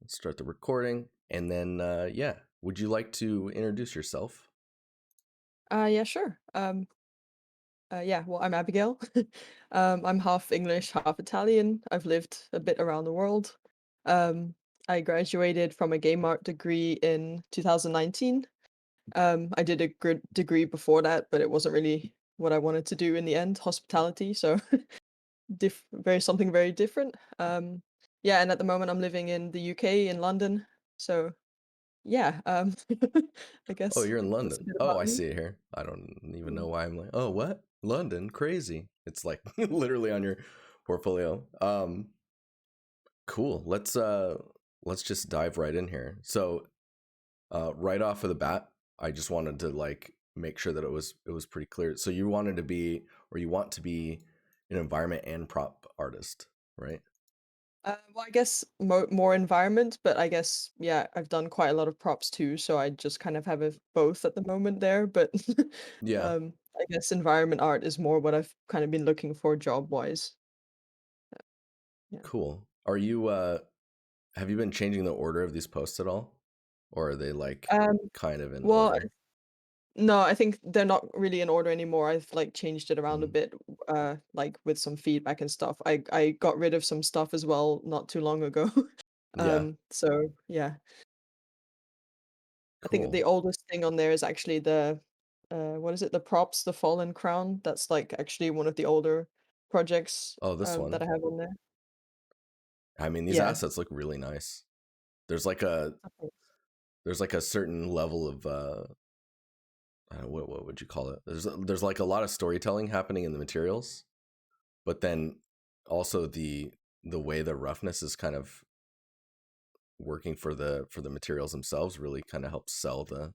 start the recording, and then yeah, would you like to introduce yourself? Yeah, sure. Yeah, well, I'm Abigail. I'm half English, half Italian. I've lived a bit around the world. Um, I graduated from a game art degree in 2019. I did a good degree before that, but it wasn't really what I wanted to do in the end, hospitality. So very something very different. Yeah, and at the moment I'm living in the UK in London. So yeah, I Oh, guess you're in that's a London. bit Oh, about I me. see it here. I don't even Mm. know why I'm like, oh, what? London, crazy. It's like literally on your portfolio. Cool. Let's just dive right in here. So, right off of the bat, I just wanted to like make sure that it was pretty clear. So you wanted to be, or you want to be, an environment and prop artist, right? Well, I guess more environment, but I guess yeah, I've done quite a lot of props too, so I just kind of have both at the moment there. But Yeah. I guess environment art is more what I've kind of been looking for job wise. Yeah. Cool. Are you have you been changing the order of these posts at all? Or are they like Um. kind of in Well, order? no, I think they're not really in order anymore. I've like changed it around a Mm. bit, like with some feedback and stuff. I got rid of some stuff as well not too long ago. Yeah. So yeah. I think the Cool. oldest thing on there is actually the what is it? The props, the Fallen Crown. That's like actually one of the older projects Oh, this that one. I have on there. I mean, these Yeah. assets look really nice. There's like a Okay. there's like a certain level of I don't know, what would you call it? There's like a lot of storytelling happening in the materials, but then also the way the roughness is kind of working for the materials themselves really kind of helps sell the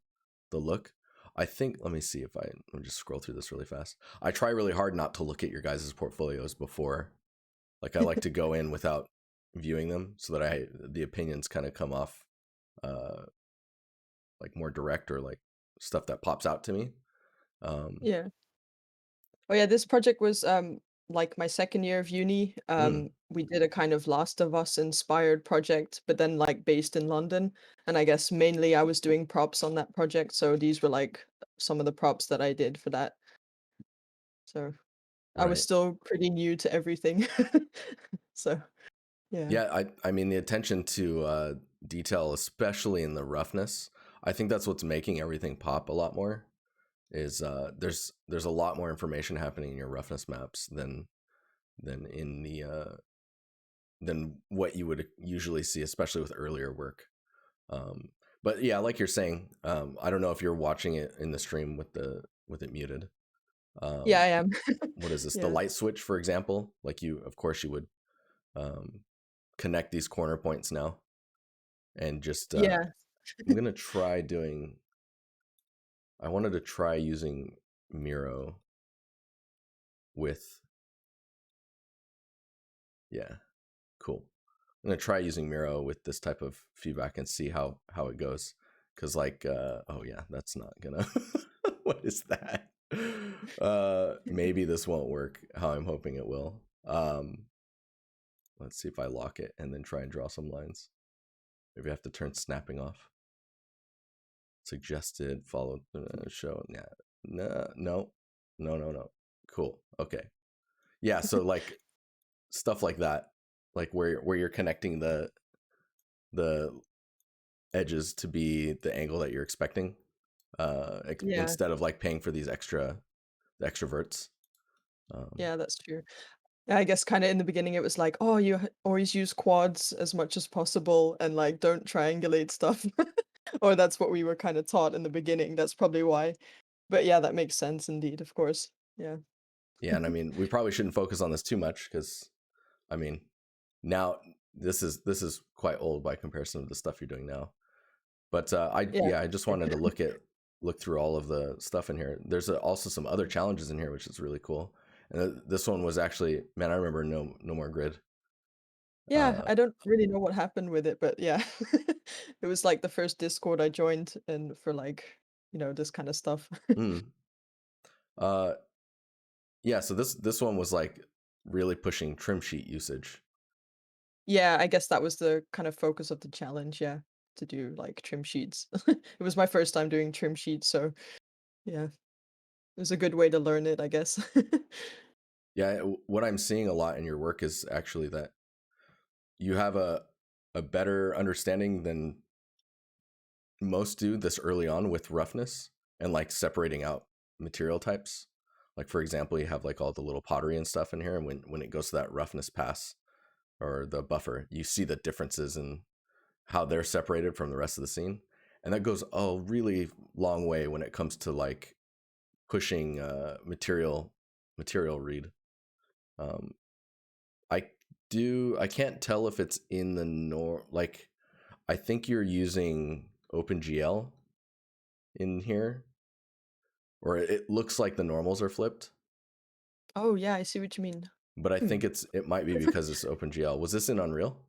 look. I think, let me see if let me just scroll through this really fast. I try really hard not to look at your guys' portfolios before. Like I like to go in without viewing them so that the opinions kind of come off uh like more direct, or like stuff that pops out to me. Um Yeah. Oh yeah, this project was like my second year of uni. mm, We did a kind of Last of Us inspired project, but then like based in London. And I guess mainly I was doing props on that project, so these were like some of the props that I did for that. So I was right. still pretty new to everything. So yeah. Yeah, I mean the attention to detail, especially in the roughness, I think that's what's making everything pop a lot more. Is there's a lot more information happening in your roughness maps than in the than what you would usually see, especially with earlier work. Um, but yeah, like you're saying, I don't know if you're watching it in the stream with it muted. Yeah, Um, I am. what is this? The Yeah. light switch, for example. Like you, of course, you would um, connect these corner points now, and just Yeah. I'm gonna try doing. I wanted to try using Miro with, yeah, cool. I'm gonna try using Miro with this type of feedback and see how it goes. Cause like, oh yeah, that's not gonna. What is that? Maybe this won't work how I'm hoping it will. Let's see if I lock it and then try and draw some lines. Maybe I have to turn snapping off. Suggested follow show. Yeah, no. Cool. Okay. Yeah. So like stuff like that, like where you're connecting the edges to be the angle that you're expecting, Yeah. instead of like paying for the extroverts. Um, Yeah, that's true. Yeah, I guess kinda in the beginning, it was like, "Oh, you always use quads as much as possible and, like, don't triangulate stuff." Or that's what we were kinda taught in the beginning, that's probably why. But yeah, that makes sense indeed, of course. Yeah. yeah, and I mean, we probably shouldn't focus on this too much because, I mean, now this is quite old by comparison to the stuff you're doing now. But Yeah. I just wanted to look through all of the stuff in here. There's also some other challenges in here, which is really cool. And this one was actually, man, I remember no more grid. Yeah, Uh, I don't really know what happened with it, but yeah. It was, like, the first Discord I joined and for, like, this kinda stuff. mm, uh, yeah. So this one was like really pushing trim sheet usage. Yeah, I guess that was the kind of focus of the challenge, yeah, to do, like, trim sheets. It was my first time doing trim sheets, so yeah, it was a good way to learn it, I guess. Yeah, what I'm seeing a lot in your work is actually that you have a better understanding than most do this early on with roughness and like separating out material types. Like for example, you have like all the little pottery and stuff in here, and when it goes to that roughness pass or the buffer, you see the differences in how they're separated from the rest of the scene, and that goes a really long way when it comes to like pushing material read. Um, I I can't tell if it's in the like I think you're using OpenGL in here, or it looks like the normals are flipped, Oh, yeah, I see what you mean. but I Hmm. think it might be because it's OpenGL. Was this in Unreal?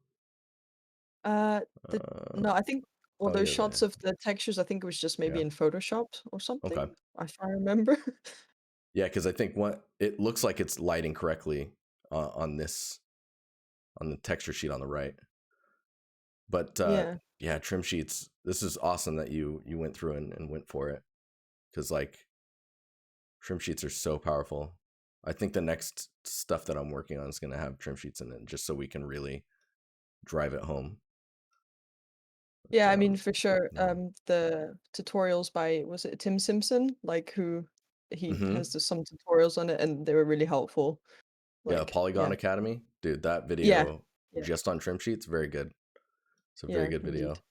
Uh, the Uh, no, I think well, oh those yeah, shots of the textures, I think it was just maybe yeah. in Photoshop or Okay, something, if I remember. yeah, because I think what it looks like it's lighting correctly on the texture sheet on the right. But Yeah. yeah, trim sheets. This is awesome that you went through and went for it, because like trim sheets are so powerful. I think the next stuff that I'm working on is going to have trim sheets in it, just so we can really drive it home. Yeah, But, I mean, for sure, yeah. the tutorials by was it Tim Simpson? Like, who he Mm-hmm. has some tutorials on it, and they were really helpful. Yeah, Like, Polygon yeah. Academy, dude. That Yeah. video Yeah. just on trim sheets, very good. It's a very Yeah, good indeed. video.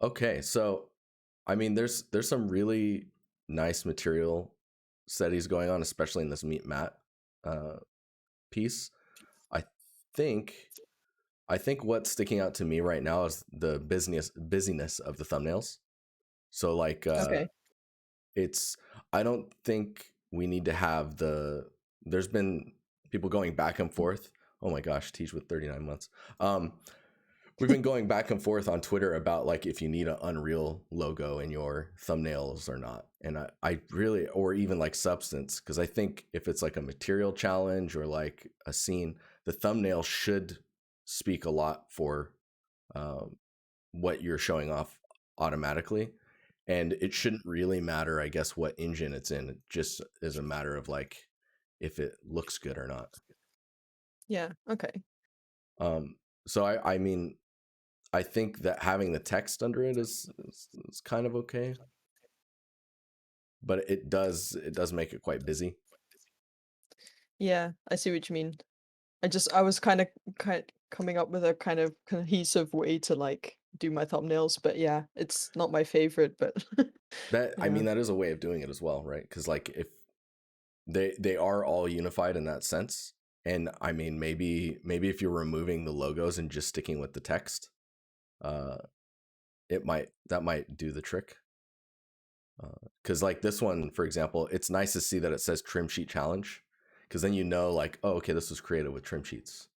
Okay, so I mean, there's some really nice material studies going on, especially in this meat mat uh, piece. I think I think what's sticking out to me right now is the busyness of the thumbnails. So like Okay. it's I don't think we need to have there's been people going back and forth. Oh my gosh, teach with 39 months. Um we've been going back and forth on Twitter about like if you need an Unreal logo in your thumbnails or not. And I really, or even like substance, because I think if it's like a material challenge or like a scene, the thumbnail should speak a lot for um, what you're showing off automatically. And it shouldn't really matter, I guess, what engine it's in. It just is a matter of like if it looks good or not. Yeah, okay. Um, so I mean, I think that having the text under it is kind of okay, but it does make it quite busy. Yeah, I see what you mean. I was kind coming up with a kind of cohesive way to, like, do my thumbnails, but yeah, it's not my favorite, but That I yeah. mean that is a way of doing it as well, right? Because like if they are all unified in that sense, and I mean maybe if you're removing the logos and just sticking with the text, uh, that might do the trick. Because like this one, for example, it's nice to see that it says trim sheet challenge, because then you know like, oh, okay, this was created with trim sheets,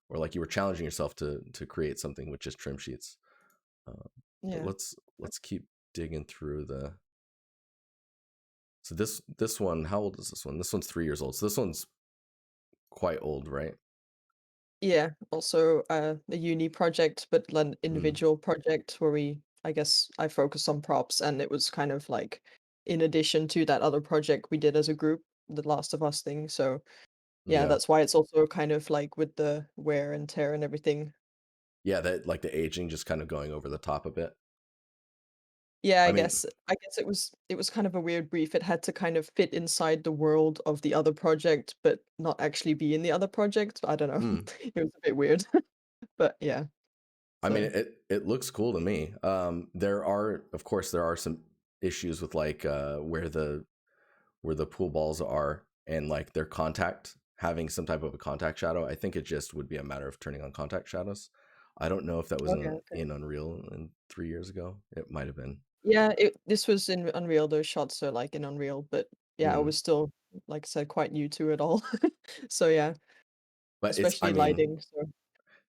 or like you were challenging yourself to create something with just trim sheets. Uh, but Yeah. let's keep digging through the. So this one, how old is this one? This one's 3 years old. So this one's quite old, right? Yeah, also, a uni project, but an Mm, individual project where I guess I focused on props, and it was kind of like in addition to that other project we did as a group, the Last of Us thing, so yeah, yeah, that's why it's also kind of like with the wear and tear and everything. yeah. That like the aging just kind of going over the top a bit. Yeah, I mean, I guess it was kind of a weird brief. It had to kind of fit inside the world of the other project, but not actually be in the other project. I don't know. mm, It was a bit weird, but yeah. I mean, So it looks cool to me. There are, of course, there are some issues with like where the pool balls are and like their contact having some type of a contact shadow. I think it just would be a matter of turning on contact shadows. I don't know if that was okay, okay. in Unreal in 3 years ago. It might have been. Yeah, this was in Unreal. Those shots are like in Unreal, but yeah, I Mm. was still, like I said, quite new to it all. So yeah, But it's, I especially mean, lighting. So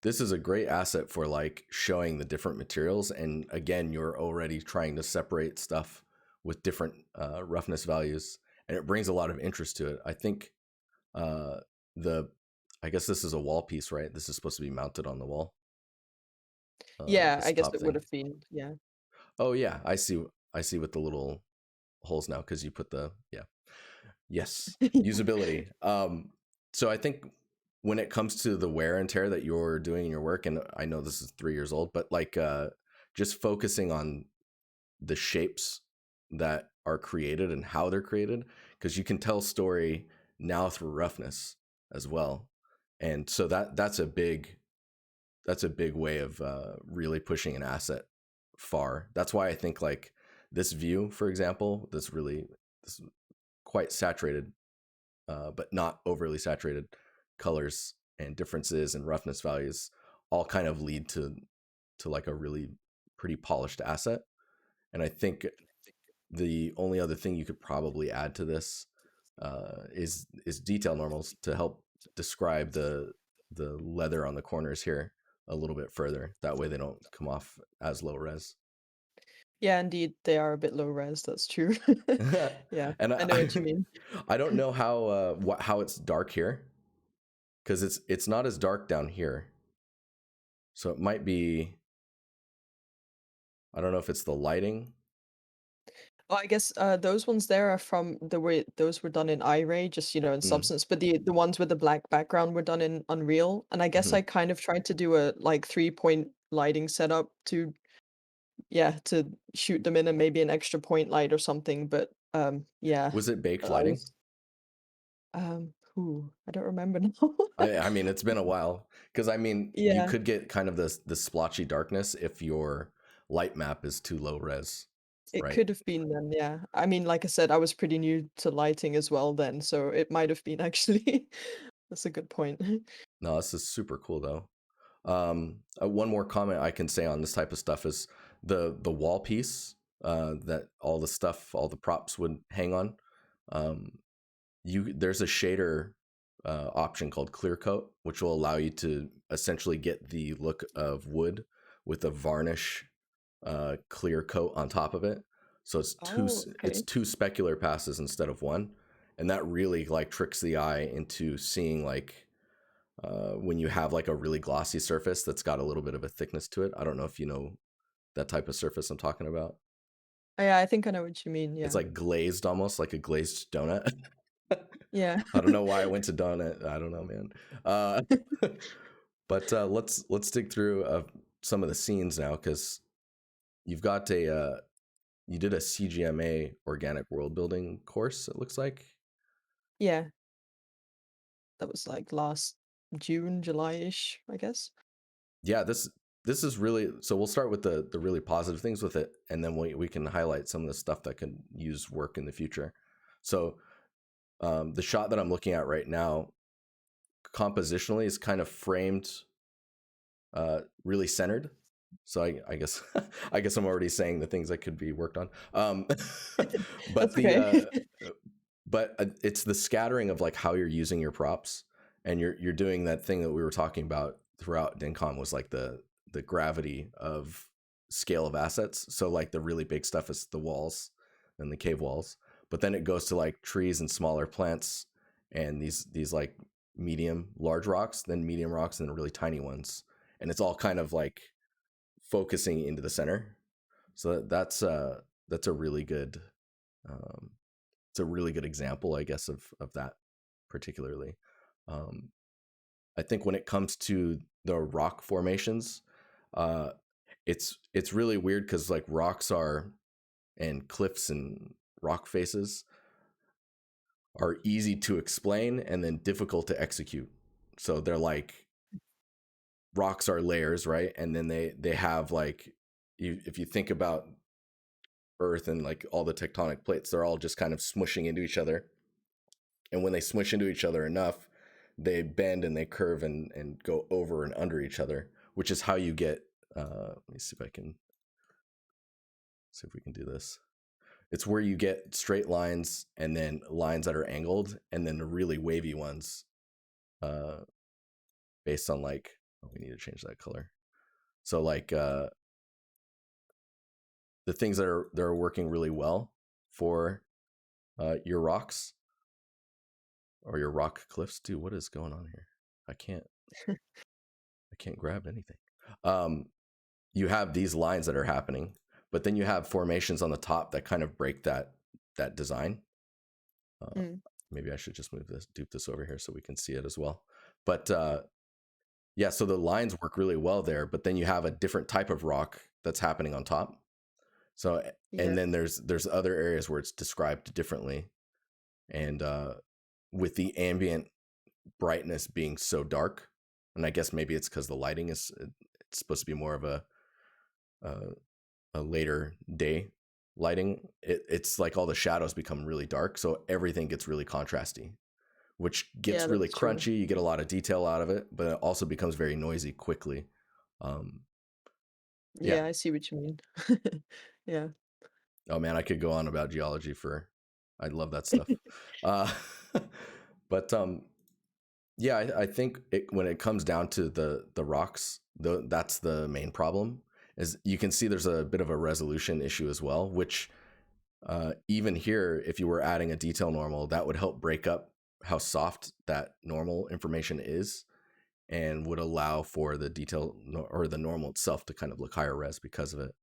this is a great asset for like showing the different materials. And again, you're already trying to separate stuff with different roughness values, and it brings a lot of interest to it. I think uh, the I guess this is a wall piece, right? This is supposed to be mounted on the wall. Yeah, This I guess top it would thing. have been, yeah. Oh yeah, I see. I see with the little holes now because you put the yeah. Yes, usability. So I think when it comes to the wear and tear that you're doing in your work, and I know this is 3 years old, but like just focusing on the shapes that are created and how they're created, because you can tell story now through roughness as well, and so that's a big way of really pushing an asset far. That's why I think like this view, for example, this quite saturated, but not overly saturated colors and differences and roughness values all kind of lead to like a really pretty polished asset. And I think the only other thing you could probably add to this is detail normals to help describe the leather on the corners here a little bit further. That way they don't come off as low res. Yeah, indeed, they are a bit low res, that's true. Yeah, And I know what you mean. I don't know how it's dark here because it's not as dark down here. So it might be, I don't know if it's the lighting. Well, I guess, those ones there are from the way those were done in iRay, just, in Mm, Substance, but the ones with the black background were done in Unreal, and I guess mhm. I kind of tried to do a, like, three-point lighting setup to yeah, to shoot them in and maybe an extra point light or something, but, yeah, Was it baked I lighting? was ooh, I don't remember now. I mean it's been a while because I mean you Yeah, could get kind of this splotchy darkness if your light map is too low res, it right? could have been then, yeah. I mean, like I said, I was pretty new to lighting as well then, so it might have been actually. That's a good point. No, this is super cool though. One more comment I can say on this type of stuff is the wall piece that all the stuff, all the props would hang on. Um, there's a shader option called Clear Coat, which will allow you to essentially get the look of wood with a varnish clear coat on top of it. So Oh, it's okay. two specular passes instead of one, and that really like tricks the eye into seeing like when you have like a really glossy surface that's got a little bit of a thickness to it. I don't know if you know that type of surface I'm talking about. Yeah, I think I know what you mean, It's yeah. like glazed, almost like a glazed donut. Yeah. I don't know why I went to donut. I don't know, man. Uh, but let's dig through some of the scenes now because you've got you did a CGMA organic world building course. It looks like. Yeah, that was, like, last June, July-ish, I guess. Yeah, this is really so. We'll start with the really positive things with it, and then we can highlight some of the stuff that can use work in the future. So the shot that I'm looking at right now, compositionally, is kind of framed, really centered. So I guess I guess I'm already saying the things that could be worked on. But That's okay. it's the scattering of like how you're using your props, and you're doing that thing that we were talking about throughout DenCon was like the gravity of scale of assets. So like the really big stuff is the walls and the cave walls, but then it goes to like trees and smaller plants and these like medium large rocks, then medium rocks, and then really tiny ones, and it's all kind of like focusing into the center. So that's a really good um, it's a really good example, I guess, of that particularly. Um, I think when it comes to the rock formations, uh, it's really weird because like rocks are and cliffs and rock faces are easy to explain and then difficult to execute. So they're like rocks are layers, right? And then they have like if you think about Earth and like all the tectonic plates, they're all just kind of smushing into each other. And when they smush into each other enough, they bend and they curve and go over and under each other, which is how you get. Let me see if we can do this. It's where you get straight lines and then lines that are angled, and then the really wavy ones, uh, based on like. Oh, we need to change that color. So like the things that are working really well for your rocks or your rock cliffs. Dude, what is going on here? I can't grab anything. Um, you have these lines that are happening, but then you have formations on the top that kind of break that design. Uh, Mm, Maybe I should just dupe this over here so we can see it as well. But yeah, so the lines work really well there, but then you have a different type of rock that's happening on top. So yeah. and then there's other areas where it's described differently, and with the ambient brightness being so dark, and I guess maybe it's because the lighting is it's supposed to be more of uh, a later day lighting. It's like all the shadows become really dark, so everything gets really contrasty, which Yeah, gets really that's true. crunchy. You get a lot of detail out of it, but it also becomes very noisy quickly. Um, yeah. Yeah, I see what you mean. Yeah. Oh man, I could go on about geology for. I love that stuff. Uh, but yeah, I think when it comes down to the rocks, that's the main problem. Is you can see there's a bit of a resolution issue as well, which even here, if you were adding a detail normal, that would help break up how soft that normal information is, and would allow for the detail or the normal itself to kind of look higher res because of it.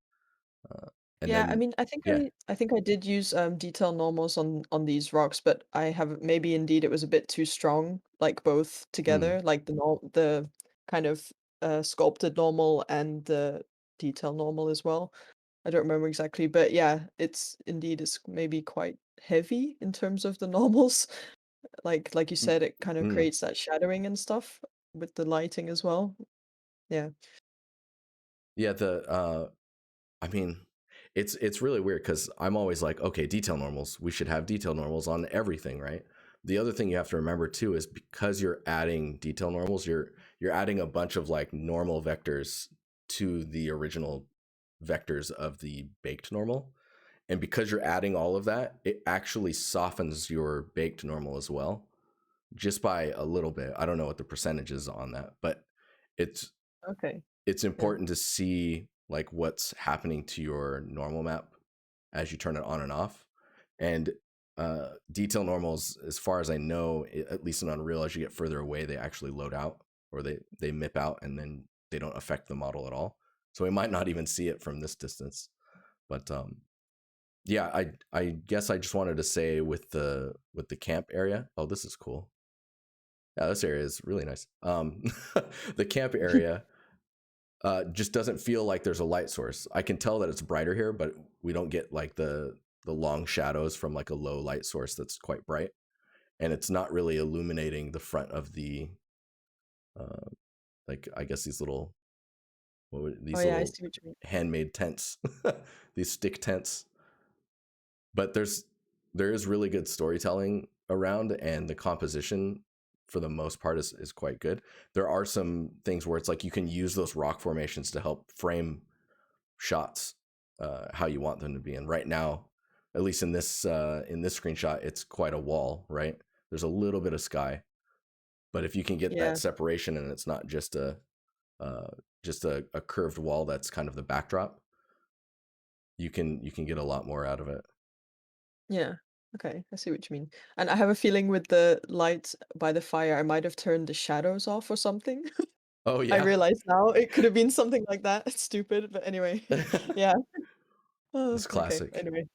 Uh, and Yeah, I then mean, I think yeah, I think I did use detail normals on these rocks, but I have maybe indeed it was a bit too strong, like both mm, together, like the kind of sculpted normal and the detail normal as well. I don't remember exactly, but yeah, it's maybe quite heavy in terms of the normals. Like you mm, said, it kind of mm. creates that shadowing and stuff with the lighting as well. Yeah. Yeah. I mean, it's really weird because I'm always like, okay, detail normals. We should have detail normals on everything, right? The other thing you have to remember too is because you're adding detail normals, you're adding a bunch of like normal vectors to the original vectors of the baked normal. And because you're adding all of that, it actually softens your baked normal as well, just by a little bit. I don't know what the percentage is on that, but it's Okay. it's Yeah. important to see like what's happening to your normal map as you turn it on and off. And detail normals, as far as I know, at least in Unreal, as you get further away, they actually load out, or they mip out, and then they don't affect the model at all. So we might not even see it from this distance. But yeah, I guess I just wanted to say with the camp area. Oh, this is cool. Yeah, this area is really nice. The camp area just doesn't feel like there's a light source. I can tell that it's brighter here, but we don't get like the long shadows from like a low light source that's quite bright, and it's not really illuminating the front of the uh, like I guess Oh these yeah, I little see what you mean. handmade tents, these stick tents. But there is really good storytelling around, and the composition for the most part is quite good. There are some things where it's like you can use those rock formations to help frame shots how you want them to be. And right now, at least in this screenshot, it's quite a wall, right? There's a little bit of sky, but if you can get that Yeah. separation and it's not uh, just a curved wall that's kind of the backdrop, you can get a lot more out of it. Yeah. Okay, I see what you mean. And I have a feeling with the light by the fire, I might have turned the shadows off or something. Oh I yeah. realize now it could have been something like that. It's stupid, but anyway. Yeah. Oh, It's okay. classic. Anyway.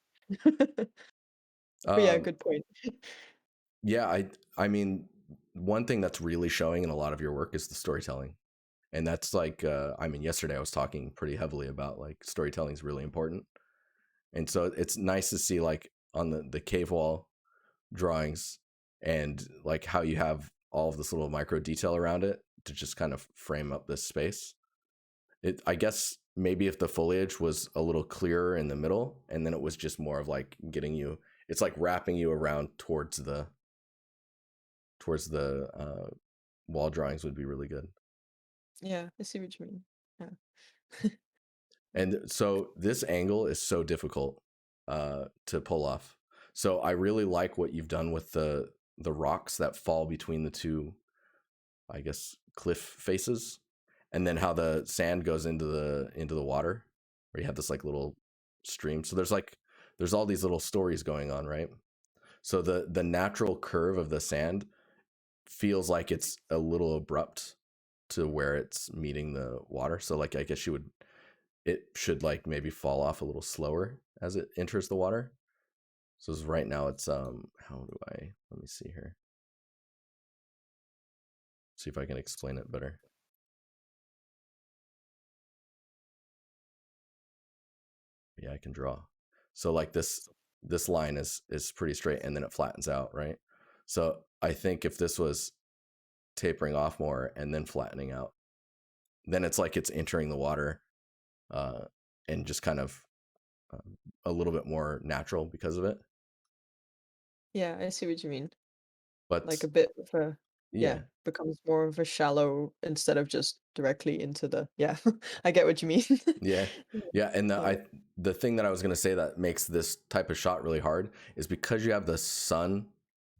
But yeah, Um, good point. yeah, I mean, one thing that's really showing in a lot of your work is the storytelling, and that's like, I mean, yesterday I was talking pretty heavily about like storytelling is really important, and so it's nice to see like on the cave wall drawings and like how you have all of this little micro detail around it to just kind of frame up this space. I guess maybe if the foliage was a little clearer in the middle, and then it was just more of like getting you, it's like wrapping you around towards the wall drawings would be really good. Yeah, I see what you mean. Yeah. And so this angle is so difficult to pull off. So I really like what you've done with the rocks that fall between the two, I guess, cliff faces, and then how the sand goes into the water, where you have this like little stream. So there's all these little stories going on, right? So the natural curve of the sand feels like it's a little abrupt to where it's meeting the water. So like I guess you would it should like maybe fall off a little slower as it enters the water. So right now it's how do I let me see here. See if I can explain it better. Yeah, I can draw. So like this line is pretty straight and then it flattens out, right? So I think if this was tapering off more and then flattening out, then it's like it's entering the water uh, and just kind of a little bit more natural because of it. Yeah, I see what you mean. Like But a bit of a yeah, yeah, becomes more of a shallow instead of just directly into the yeah, I get what you mean. yeah, Yeah, yeah. And yeah. the thing that I was gonna say that makes this type of shot really hard is because you have the sun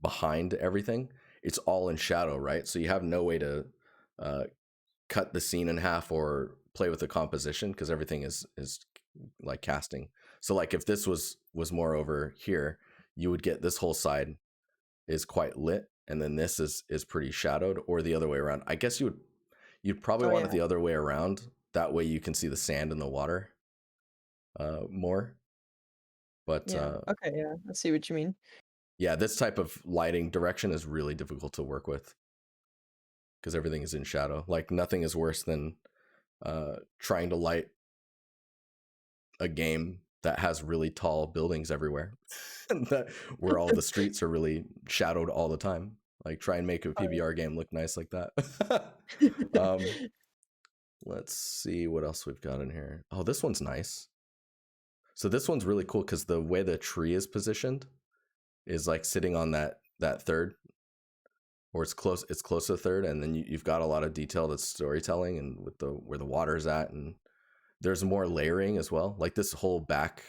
behind everything. It's all in shadow, right? So you have no way to uh, cut the scene in half or play with the composition because everything is like casting. So like if this was more over here, you would get this whole side is quite lit and then this is pretty shadowed or the other way around. I guess you'd probably Oh, want it yeah. the other way around. That way you can see the sand in the water more. But Yeah. Okay, yeah, I see what you mean. yeah, this type of lighting direction is really difficult to work with because everything is in shadow. Like nothing is worse than trying to light a game that has really tall buildings everywhere, that, where all the streets are really shadowed all the time. Like try and make a Oh, PBR game look nice like that. yeah. um, let's see what else we've got in here. Oh, this one's nice. So this one's really cool because the way the tree is positioned is like sitting on that third, or it's close to the third, and then you've got a lot of detail that's storytelling and with the where the water's at, and there's more layering as well. Like this whole back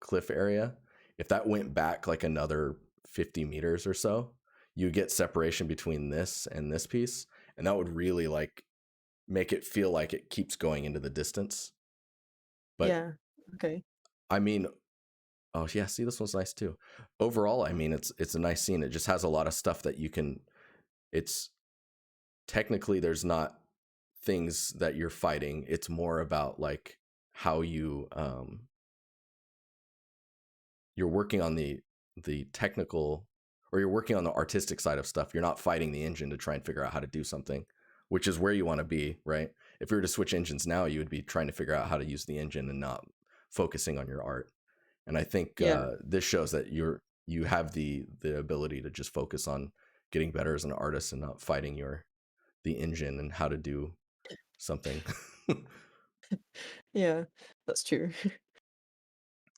cliff area, if that went back like another 50 meters or so, you get separation between this and this piece, and that would really like make it feel like it keeps going into the distance. But Yeah. Okay. I mean, oh yeah, see this one's nice too. Overall, I mean it's a nice scene. It just has a lot of stuff that you can it's technically there's not things that you're fighting. It's more about like how you're working on the technical or you're working on the artistic side of stuff. You're not fighting the engine to try and figure out how to do something, which is where you want to be, right? If you were to switch engines now, you would be trying to figure out how to use the engine and not focusing on your art. And I think Yeah. this shows that you have the ability to just focus on getting better as an artist and not fighting the engine and how to do something. Yeah. That's true.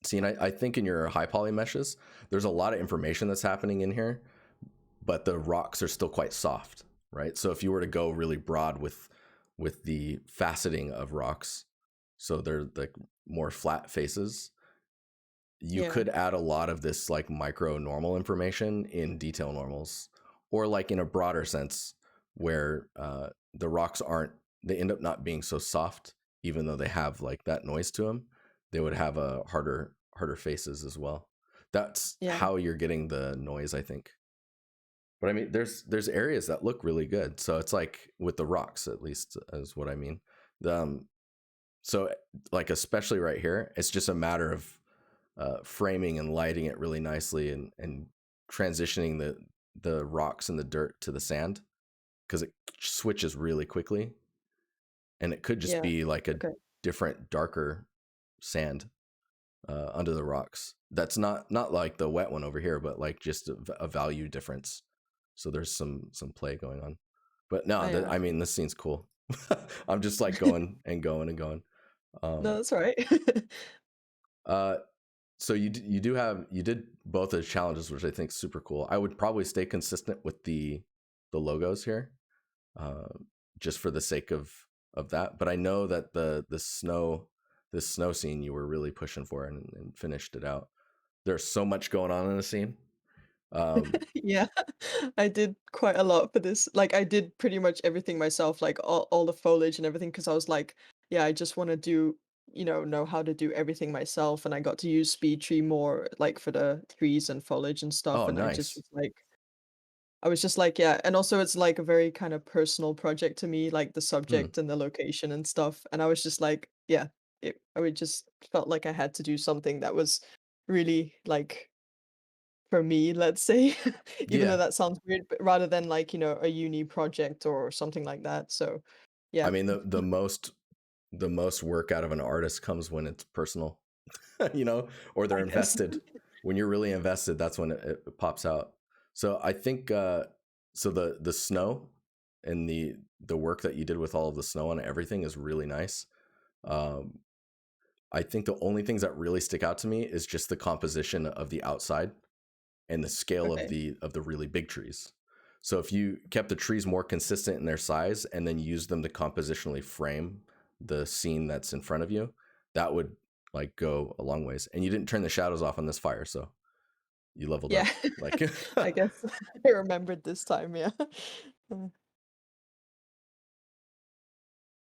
See, and I think in your high poly meshes, there's a lot of information that's happening in here, but the rocks are still quite soft, right? So if you were to go really broad with the faceting of rocks, so they're like more flat faces, you Yeah. could add a lot of this like micro normal information in detail normals, or like in a broader sense where the rocks aren't they end up not being so soft, even though they have like that noise to them. They would have a harder faces as well. That's Yeah. how you're getting the noise, I think. But I mean, there's areas that look really good. So it's like with the rocks, at least, is what I mean. Um, so like especially right here, it's just a matter of framing and lighting it really nicely and transitioning the rocks and the dirt to the sand because it switches really quickly, and it could just Yeah. be like a Okay. different darker sand under the rocks. That's not like the wet one over here, but like just a value difference. So there's some play going on. But Oh, no, yeah. I mean this scene's cool. I'm just like going and going and going. No, Um, that's all right. uh, so you do have you did both those challenges, which I think is super cool. I would probably stay consistent with the logos here, uh, just for the sake of that. But I know that this snow scene you were really pushing for and finished it out. There's so much going on in the scene. Um, Yeah, I did quite a lot for this. Like, I did pretty much everything myself, like all the foliage and everything, because I was like, yeah, I just want to do, know how to do everything myself. And I got to use Speed Tree more, like for the trees and foliage and stuff. oh, And I just nice. was like, I was just like, yeah, and also it's like a very kind of personal project to me, like the Hmm. subject and the location and stuff. And I was just like, yeah, I would just felt like I had to do something that was really like for me, let's say, even though Yeah. that sounds weird, but rather than like, a uni project or something like that. So I yeah, mean, the most work out of an artist comes when it's personal, you know, or they're I guess. invested. When you're really invested, that's when it pops out. So I think so the snow and the work that you did with all of the snow and everything is really nice. Um, I think the only things that really stick out to me is just the composition of the outside and the scale Okay. of the really big trees. So if you kept the trees more consistent in their size and then used them to compositionally frame the scene that's in front of you, that would like go a long ways. And you didn't turn the shadows off on this fire, so you leveled Yeah. up. Like I guess I remembered this time, yeah. Uh,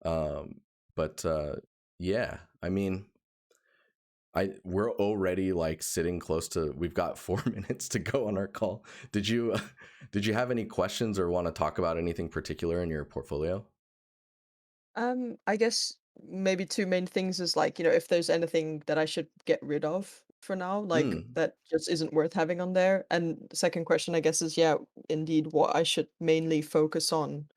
um but yeah, I mean, we're already like sitting close to we've got 4 minutes to go on our call. Did you have any questions or want to talk about anything particular in your portfolio? I guess maybe two main things is like, if there's anything that I should get rid of for now, like Mm, that just isn't worth having on there. And the second question, I guess, is yeah, indeed, what I should mainly focus on.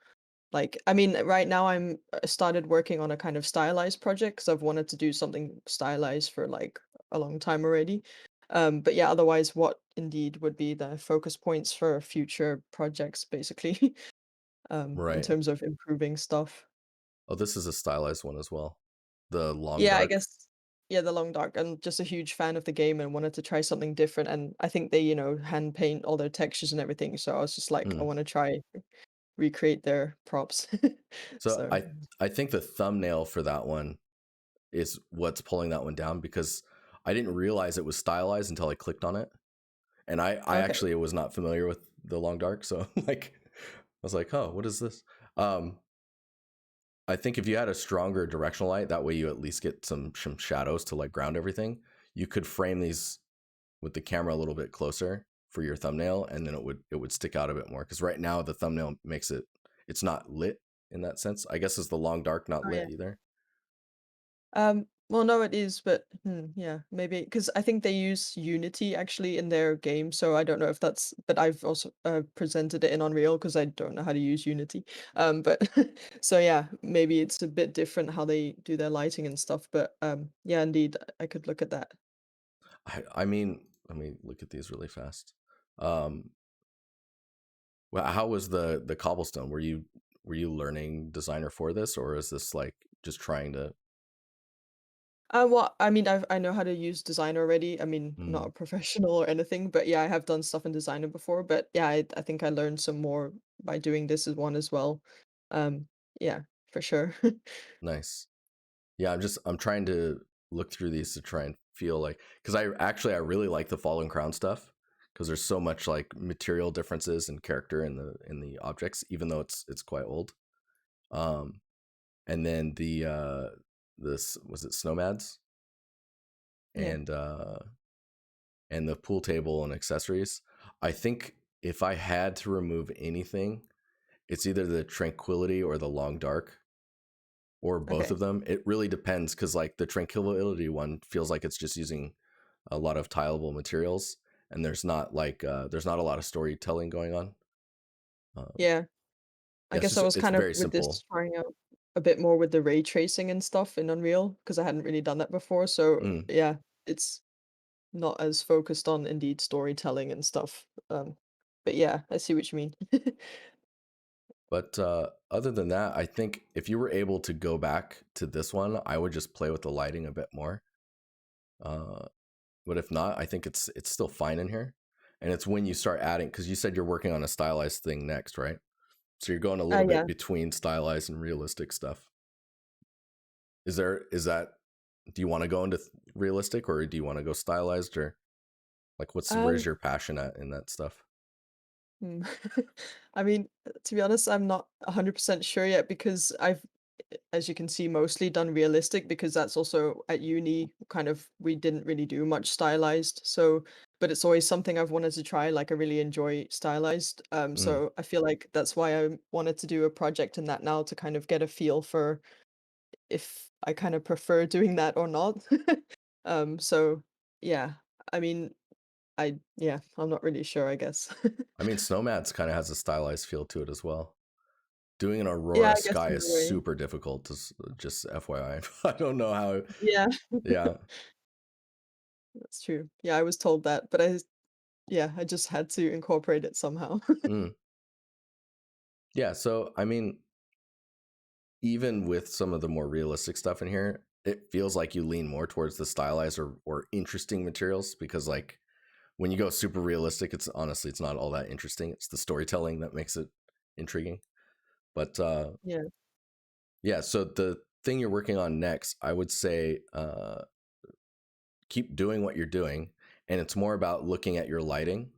Like, I mean, right now started working on a kind of stylized project because I've wanted to do something stylized for like a long time already. But yeah, otherwise, what indeed would be the focus points for future projects, basically, in right. terms of improving stuff. Oh, this is a stylized one as well. The long Yeah, I dark. guess yeah, The Long Dark. I'm just a huge fan of the game and wanted to try something different. And I think they, hand paint all their textures and everything. So I was just like, I Mm. want to try recreate their props. So So I think the thumbnail for that one is what's pulling that one down because I didn't realize it was stylized until I clicked on it. And I okay. actually was not familiar with the long dark, so like I was like, "Oh, what is this?" Um I think if you had a stronger directional light, that way you at least get some shadows to like ground everything. You could frame these with the camera a little bit closer for your thumbnail, and then it would stick out a bit more. Because right now the thumbnail makes it's not lit in that sense. I guess is the long dark not Oh lit yeah. either. Well, no, it is, but yeah, maybe because I think they use Unity actually in their game, so I don't know if that's. But I've also presented it in Unreal because I don't know how to use Unity. But so yeah, maybe it's a bit different how they do their lighting and stuff. But yeah, indeed, I could look at that. I mean, let me look at these really fast. Um, well, how was the cobblestone? Were you learning designer for this, or is this like just trying to? Well, I mean, I know how to use Designer already. I mean, not Mm, a professional or anything, but yeah, I have done stuff in Designer before. But yeah, I think I learned some more by doing this as one as well. Um, yeah, for sure. nice. Yeah, I'm trying to look through these to try and feel like because I really like the Fallen Crown stuff because there's so much like material differences and character in the objects, even though it's quite old. Um, and then this was it Snowmads Yeah. and and the pool table and accessories. I think if I had to remove anything, it's either the Tranquility or the Long Dark or both Okay. of them. It really depends because like the Tranquility one feels like it's just using a lot of tileable materials and there's not a lot of storytelling going on. Um, Yeah. I yeah, guess I was it's kind of very with this simple. trying out a bit more with the ray tracing and stuff in Unreal because I hadn't really done that before. So Mm. yeah, it's not as focused on indeed storytelling and stuff. But yeah, I see what you mean. But other than that, I think if you were able to go back to this one, I would just play with the lighting a bit more. Uh, but if not, I think it's still fine in here. And it's when you start adding because you said you're working on a stylized thing next, right? So you're going a little bit Yeah. between stylized and realistic stuff. Is that do you want to go into realistic or do you want to go stylized or like where's Um, your passion at in that stuff? Hmm. I mean, to be honest, I'm not 100% sure yet because I've as you can see, mostly done realistic because that's also at uni kind of we didn't really do much stylized. So, but it's always something I've wanted to try. Like I really enjoy stylized. Mm. So I feel like that's why I wanted to do a project in that now to kind of get a feel for if I kind of prefer doing that or not. So yeah, I mean, yeah, I'm not really sure, I guess. I mean, Snowman's kind of has a stylized feel to it as well. Doing an Yeah, aurora I guess sky in is a way. super difficult. Just FYI, I don't know how. Yeah, Yeah. that's true. Yeah, I was told that, but yeah, I just had to incorporate it somehow. Mm. Yeah. So I mean, even with some of the more realistic stuff in here, it feels like you lean more towards the stylized or interesting materials because like when you go super realistic, it's honestly it's not all that interesting. It's the storytelling that makes it intriguing. But Yeah. yeah, so the thing you're working on next, I would say keep doing what you're doing, and it's more about looking at your lighting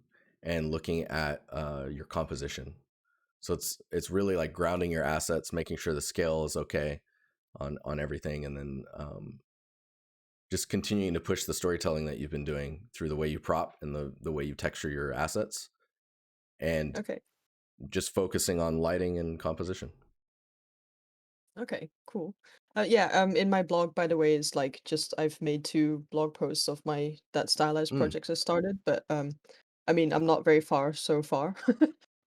and looking at your composition. So it's really like grounding your assets, making sure the scale is okay on everything, and then just continuing to push the storytelling that you've been doing through the way you prop and the way you texture your assets, and Okay. just focusing on lighting and composition. Okay, cool. Yeah, in my blog, by the way, is like just I've made two blog posts of my that stylized Mm. projects I started, but I mean I'm not very far so far.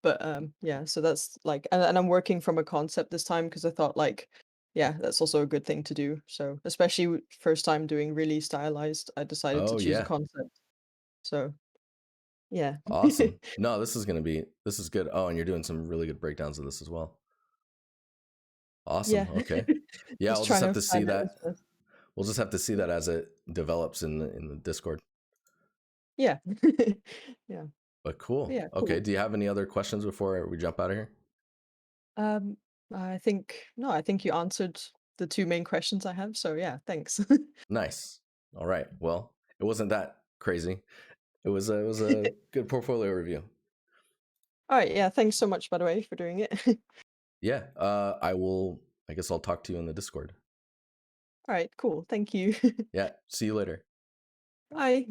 But yeah, so that's like and I'm working from a concept this time because I thought like yeah, that's also a good thing to do. So especially first time doing really stylized, I decided to Oh choose a yeah, concept. So yeah. awesome. No, this is good. Oh, and you're doing some really good breakdowns of this as well. Awesome. Yeah. Okay. Yeah, Just we'll just trying have to to see find that that. interest. We'll just have to see that as it develops in the Discord. Yeah. Yeah. But cool. Yeah, Okay. cool. Do you have any other questions before we jump out of here? Um, I think no, I think you answered the 2 main questions I have, so yeah, thanks. Nice. All right. Well, it wasn't that crazy. It was a good portfolio review. Alright, yeah, thanks so much, by the way, for doing it. Yeah. I will. I guess I'll talk to you in the Discord. Alright, cool, thank you. Yeah. See you later. Bye.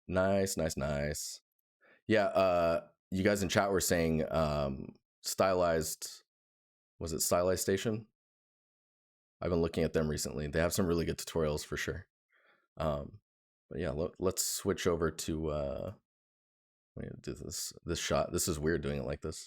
Nice. Nice. Nice. Yeah. You guys in chat were saying stylized. Was it Stylized Station? I've been looking at them recently. They have some really good tutorials for sure. Um, but yeah, let's switch over to. Let me do this shot. This is weird doing it like this.